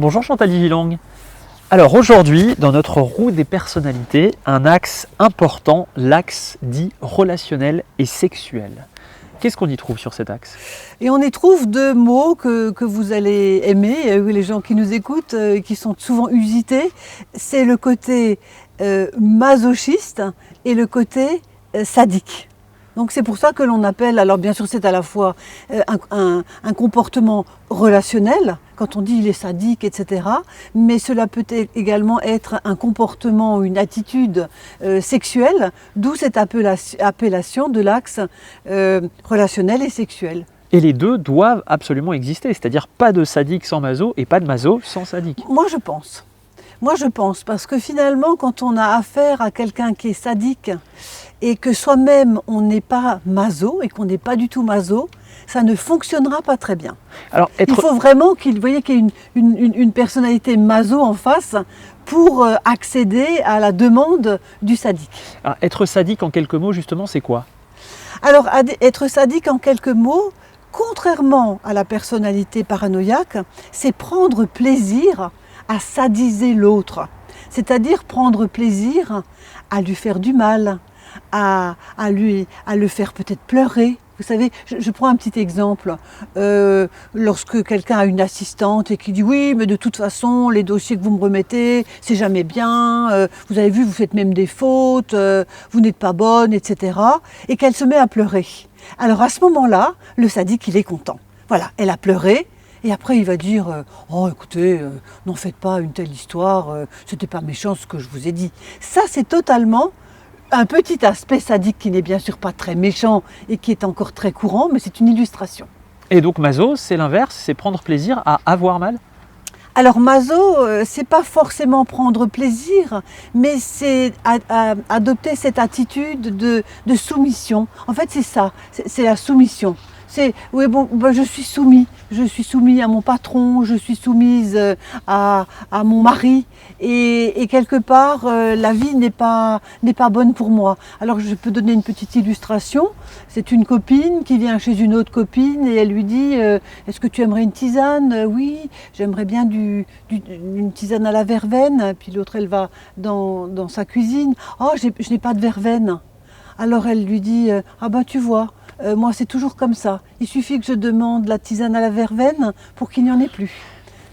Bonjour Chantal Vilang. Alors aujourd'hui, dans notre roue des personnalités, un axe important, l'axe dit relationnel et sexuel. Qu'est-ce qu'on y trouve sur cet axe? Et on y trouve deux mots que vous allez aimer, les gens qui nous écoutent, qui sont souvent usités. C'est le côté masochiste et le côté sadique. Donc c'est pour ça que l'on appelle, alors bien sûr c'est à la fois un comportement relationnel, quand on dit il est sadique, etc. Mais cela peut également être un comportement ou une attitude sexuelle, d'où cette appellation de l'axe relationnel et sexuel. Et les deux doivent absolument exister, c'est-à-dire pas de sadique sans maso et pas de maso sans sadique. Moi je pense, parce que finalement quand on a affaire à quelqu'un qui est sadique et que soi-même on n'est pas maso et qu'on n'est pas du tout maso, ça ne fonctionnera pas très bien. Alors, il faut vraiment qu'il y ait une personnalité maso en face pour accéder à la demande du sadique. Alors, être sadique en quelques mots justement, c'est quoi? Alors être sadique en quelques mots, contrairement à la personnalité paranoïaque, c'est prendre plaisir à sadiser l'autre, c'est-à-dire prendre plaisir à lui faire du mal, à le faire peut-être pleurer. Vous savez, je prends un petit exemple. Lorsque quelqu'un a une assistante et qui dit « oui, mais de toute façon, les dossiers que vous me remettez, c'est jamais bien, vous avez vu, vous faites même des fautes, vous n'êtes pas bonne, etc. » et qu'elle se met à pleurer. Alors à ce moment-là, le sadique, il est content. Voilà, elle a pleuré. Et après, il va dire « oh, écoutez, n'en faites pas une telle histoire, c'était pas méchant ce que je vous ai dit. » Ça, c'est totalement un petit aspect sadique qui n'est bien sûr pas très méchant et qui est encore très courant, mais c'est une illustration. Et donc maso, c'est l'inverse, c'est prendre plaisir à avoir mal? Alors maso, c'est pas forcément prendre plaisir, mais c'est adopter cette attitude de soumission. En fait, c'est ça, c'est la soumission. C'est, oui, bon, je suis soumis à mon patron, je suis soumise à mon mari, et quelque part, la vie n'est pas bonne pour moi. Alors je peux donner une petite illustration. C'est une copine qui vient chez une autre copine et elle lui dit est-ce que tu aimerais une tisane? Oui, j'aimerais bien une tisane à la verveine. Puis l'autre, elle va dans sa cuisine. Oh, je n'ai pas de verveine. Alors elle lui dit ah ben tu vois, moi c'est toujours comme ça. Il suffit que je demande la tisane à la verveine pour qu'il n'y en ait plus.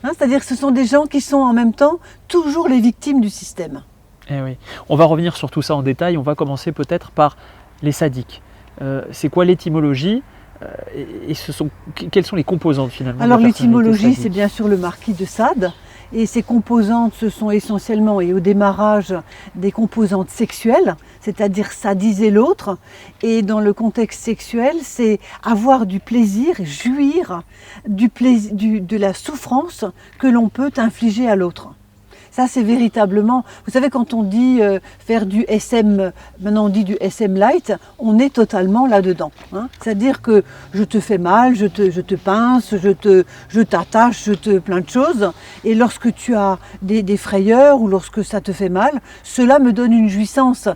Hein, c'est-à-dire que ce sont des gens qui sont en même temps toujours les victimes du système. Eh oui. On va revenir sur tout ça en détail. On va commencer peut-être par les sadiques. C'est quoi l'étymologie et quelles sont les composantes finalement? Alors l'étymologie, c'est bien sûr le marquis de Sade. Et ces composantes, ce sont essentiellement, et au démarrage, des composantes sexuelles, c'est-à-dire sadiser l'autre. Et dans le contexte sexuel, c'est avoir du plaisir, jouir de la souffrance que l'on peut infliger à l'autre. Ça, c'est véritablement, vous savez, quand on dit faire du SM, maintenant on dit du SM light, on est totalement là-dedans. Hein. C'est-à-dire que je te fais mal, je te pince, je t'attache, plein de choses. Et lorsque tu as des frayeurs ou lorsque ça te fait mal, cela me donne une jouissance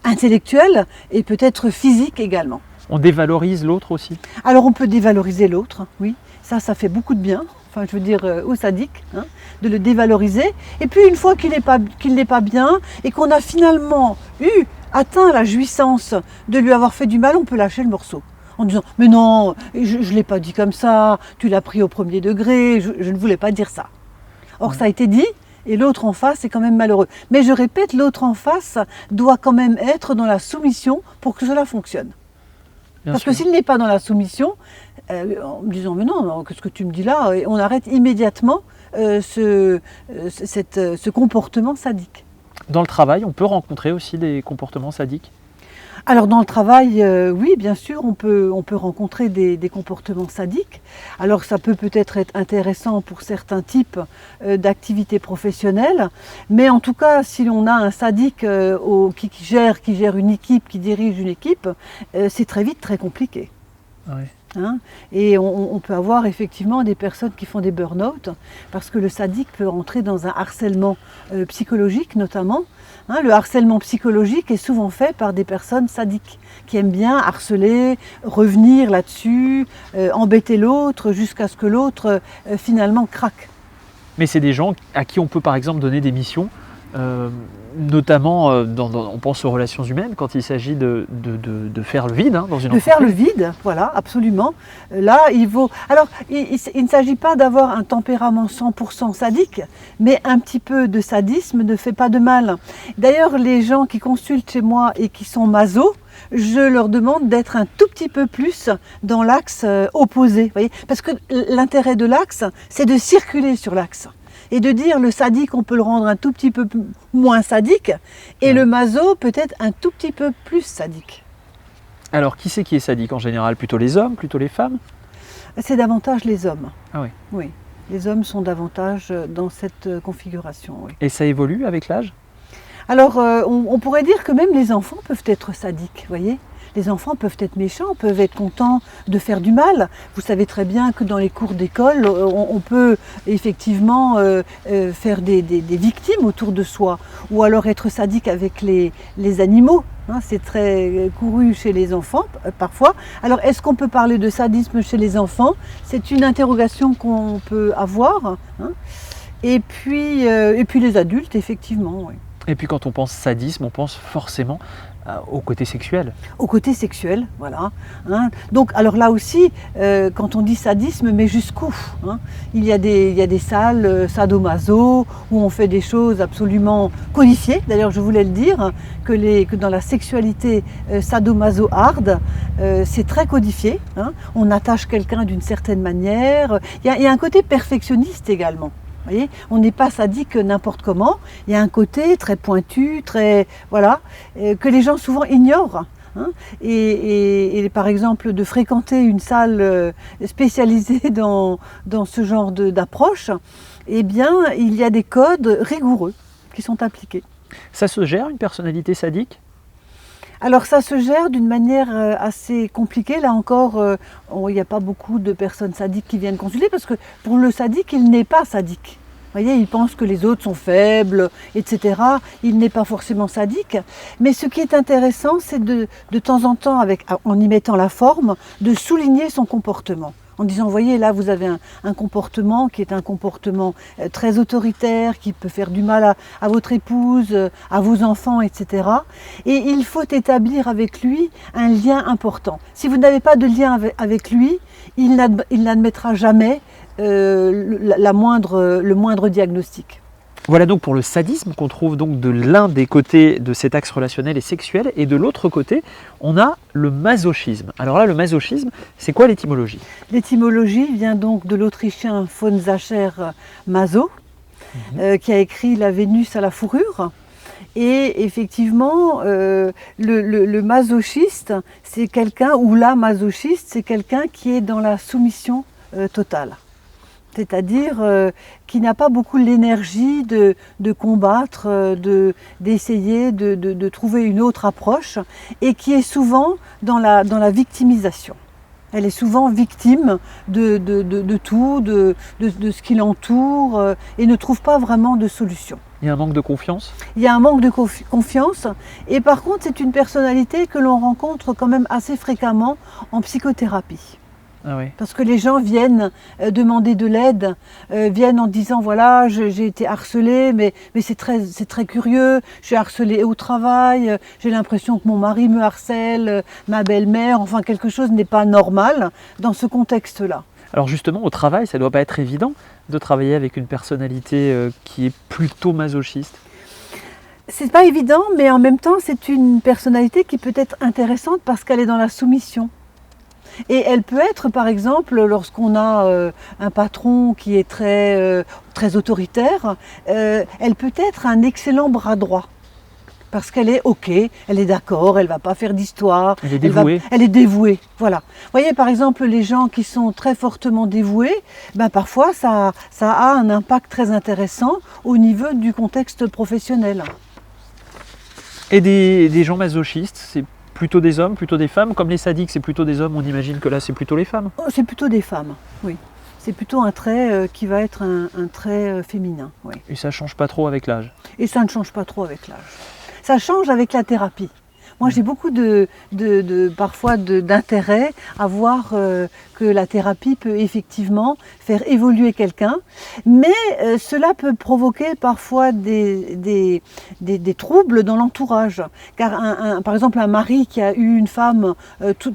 intellectuelle et peut-être physique également. On dévalorise l'autre aussi? Alors on peut dévaloriser l'autre, oui. Ça fait beaucoup de bien. Enfin, je veux dire au sadique, hein, de le dévaloriser. Et puis une fois qu'il n'est pas bien et qu'on a finalement atteint la jouissance de lui avoir fait du mal, on peut lâcher le morceau. En disant « mais non, je ne l'ai pas dit comme ça, tu l'as pris au premier degré, je ne voulais pas dire ça ». Or ça a été dit et l'autre en face est quand même malheureux. Mais je répète, l'autre en face doit quand même être dans la soumission pour que cela fonctionne. Parce que s'il n'est pas dans la soumission, en me disant « mais non, qu'est-ce que tu me dis là ?» on arrête immédiatement ce comportement sadique. Dans le travail, on peut rencontrer aussi des comportements sadiques? Alors dans le travail, oui, bien sûr, on peut rencontrer des comportements sadiques. Alors ça peut-être être intéressant pour certains types d'activités professionnelles, mais en tout cas, si l'on a un sadique qui gère une équipe, qui dirige une équipe, c'est très vite très compliqué. Ouais. Hein, et on peut avoir effectivement des personnes qui font des burn-out parce que le sadique peut rentrer dans un harcèlement psychologique notamment. Hein, le harcèlement psychologique est souvent fait par des personnes sadiques qui aiment bien harceler, revenir là-dessus, embêter l'autre jusqu'à ce que l'autre finalement craque. Mais c'est des gens à qui on peut par exemple donner des missions, notamment on pense aux relations humaines, quand il s'agit de faire le vide dans une entreprise. De faire le vide, voilà, absolument. Là, Alors, il ne s'agit pas d'avoir un tempérament 100% sadique, mais un petit peu de sadisme ne fait pas de mal. D'ailleurs, les gens qui consultent chez moi et qui sont maso, je leur demande d'être un tout petit peu plus dans l'axe opposé. Voyez, parce que l'intérêt de l'axe, c'est de circuler sur l'axe. Et de dire le sadique, on peut le rendre un tout petit peu moins sadique, et le maso peut-être un tout petit peu plus sadique. Alors, qui c'est qui est sadique en général? Plutôt les hommes, plutôt les femmes? C'est davantage les hommes. Ah oui. Oui, les hommes sont davantage dans cette configuration. Oui. Et ça évolue avec l'âge? Alors, on pourrait dire que même les enfants peuvent être sadiques, voyez. Les enfants peuvent être méchants, peuvent être contents de faire du mal. Vous savez très bien que dans les cours d'école, on peut effectivement faire des victimes autour de soi, ou alors être sadique avec les animaux. C'est très couru chez les enfants, parfois. Alors, est-ce qu'on peut parler de sadisme chez les enfants? C'est une interrogation qu'on peut avoir. Et puis les adultes, effectivement, oui. Et puis quand on pense sadisme, on pense forcément au côté sexuel. Au côté sexuel, voilà. Donc, alors là aussi, quand on dit sadisme, mais jusqu'où il y a des salles sadomaso où on fait des choses absolument codifiées. D'ailleurs, je voulais le dire, que dans la sexualité sadomaso hard, c'est très codifié. On attache quelqu'un d'une certaine manière. Il y a un côté perfectionniste également. Vous voyez, on n'est pas sadique n'importe comment. Il y a un côté très pointu, que les gens souvent ignorent. Et par exemple, de fréquenter une salle spécialisée dans ce genre d'approche, eh bien, il y a des codes rigoureux qui sont appliqués. Ça se gère, une personnalité sadique ? Alors ça se gère d'une manière assez compliquée. Là encore, il n'y a pas beaucoup de personnes sadiques qui viennent consulter parce que pour le sadique, il n'est pas sadique. Vous voyez, il pense que les autres sont faibles, etc. Il n'est pas forcément sadique. Mais ce qui est intéressant, c'est de temps en temps, en y mettant la forme, de souligner son comportement. En disant, vous voyez, là, vous avez un comportement qui est un comportement très autoritaire, qui peut faire du mal à votre épouse, à vos enfants, etc. Et il faut établir avec lui un lien important. Si vous n'avez pas de lien avec lui, il n'admettra jamais le moindre diagnostic. Voilà donc pour le sadisme qu'on trouve donc de l'un des côtés de cet axe relationnel et sexuel, et de l'autre côté, on a le masochisme. Alors là, le masochisme, c'est quoi l'étymologie ? L'étymologie vient donc de l'Autrichien von Sacher Maso, qui a écrit La Vénus à la fourrure. Et effectivement, le masochiste, c'est quelqu'un, ou la masochiste, c'est quelqu'un qui est dans la soumission totale. C'est-à-dire qui n'a pas beaucoup l'énergie de combattre, d'essayer de trouver une autre approche, et qui est souvent dans la victimisation. Elle est souvent victime de tout, de ce qui l'entoure, et ne trouve pas vraiment de solution. Il y a un manque de confiance ? Il y a un manque de confiance, et par contre c'est une personnalité que l'on rencontre quand même assez fréquemment en psychothérapie. Ah oui. Parce que les gens viennent demander de l'aide, viennent en disant voilà, j'ai été harcelée, mais c'est très curieux, je suis harcelée au travail, j'ai l'impression que mon mari me harcèle, ma belle-mère, enfin quelque chose n'est pas normal dans ce contexte-là. Alors justement, au travail, ça ne doit pas être évident de travailler avec une personnalité qui est plutôt masochiste. C'est pas évident, mais en même temps, c'est une personnalité qui peut être intéressante parce qu'elle est dans la soumission. Et elle peut être, par exemple, lorsqu'on a un patron qui est très autoritaire, elle peut être un excellent bras droit. Parce qu'elle est OK, elle est d'accord, elle ne va pas faire d'histoire. Elle est dévouée. Elle est dévouée, voilà. Vous voyez, par exemple, les gens qui sont très fortement dévoués, parfois ça a un impact très intéressant au niveau du contexte professionnel. Et des gens masochistes, c'est plutôt des hommes, plutôt des femmes? Comme les sadiques, c'est plutôt des hommes, on imagine que là, c'est plutôt les femmes? C'est plutôt des femmes, oui. C'est plutôt un trait qui va être un trait féminin. Oui. Et ça ne change pas trop avec l'âge? Et ça ne change pas trop avec l'âge. Ça change avec la thérapie. Vous Moi, j'ai beaucoup parfois d'intérêt à voir que la thérapie peut effectivement faire évoluer quelqu'un, mais cela peut provoquer parfois des troubles dans l'entourage. Car par exemple, un mari qui a eu une femme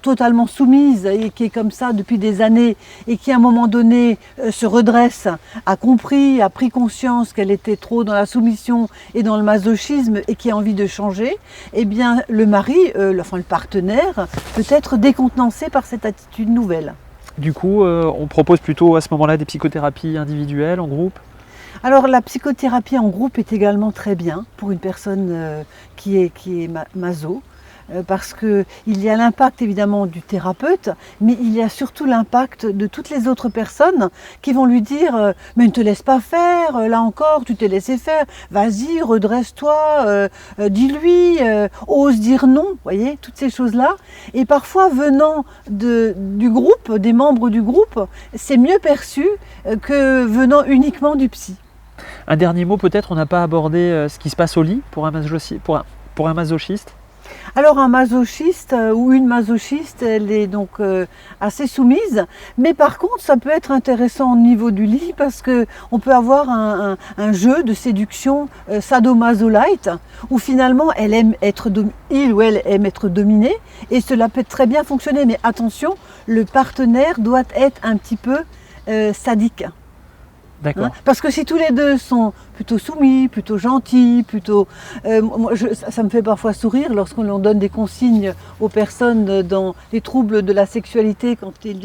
totalement soumise et qui est comme ça depuis des années et qui à un moment donné se redresse, a compris, a pris conscience qu'elle était trop dans la soumission et dans le masochisme et qui a envie de changer, eh bien le mari, le partenaire, peut être décontenancé par cette attitude nouvelle. Du coup, on propose plutôt à ce moment-là des psychothérapies individuelles, en groupe? Alors la psychothérapie en groupe est également très bien pour une personne qui est maso. Parce qu'il y a l'impact évidemment du thérapeute, mais il y a surtout l'impact de toutes les autres personnes qui vont lui dire « mais ne te laisse pas faire, là encore tu t'es laissé faire, vas-y, redresse-toi, dis-lui, ose dire non », vous voyez, toutes ces choses-là. Et parfois venant du groupe, des membres du groupe, c'est mieux perçu que venant uniquement du psy. Un dernier mot peut-être, on n'a pas abordé ce qui se passe au lit pour un masochiste. Alors un masochiste ou une masochiste, elle est donc assez soumise, mais par contre ça peut être intéressant au niveau du lit parce qu'on peut avoir un jeu de séduction sadomaso-light où finalement il ou elle aime être dominé et cela peut très bien fonctionner, mais attention, le partenaire doit être un petit peu sadique. D'accord. Parce que si tous les deux sont plutôt soumis, plutôt gentils, ça me fait parfois sourire lorsqu'on donne des consignes aux personnes dans les troubles de la sexualité quand elles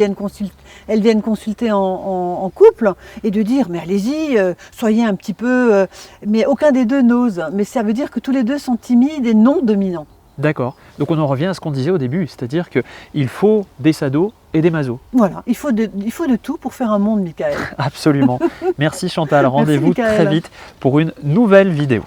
viennent consulter en couple et de dire mais allez-y, soyez un petit peu... mais aucun des deux n'ose. Mais ça veut dire que tous les deux sont timides et non dominants. D'accord. Donc on en revient à ce qu'on disait au début, c'est-à-dire qu'il faut des sados et des masos. Voilà, il faut de tout pour faire un monde, Michael. Absolument. Merci Chantal, rendez-vous Merci, très vite pour une nouvelle vidéo.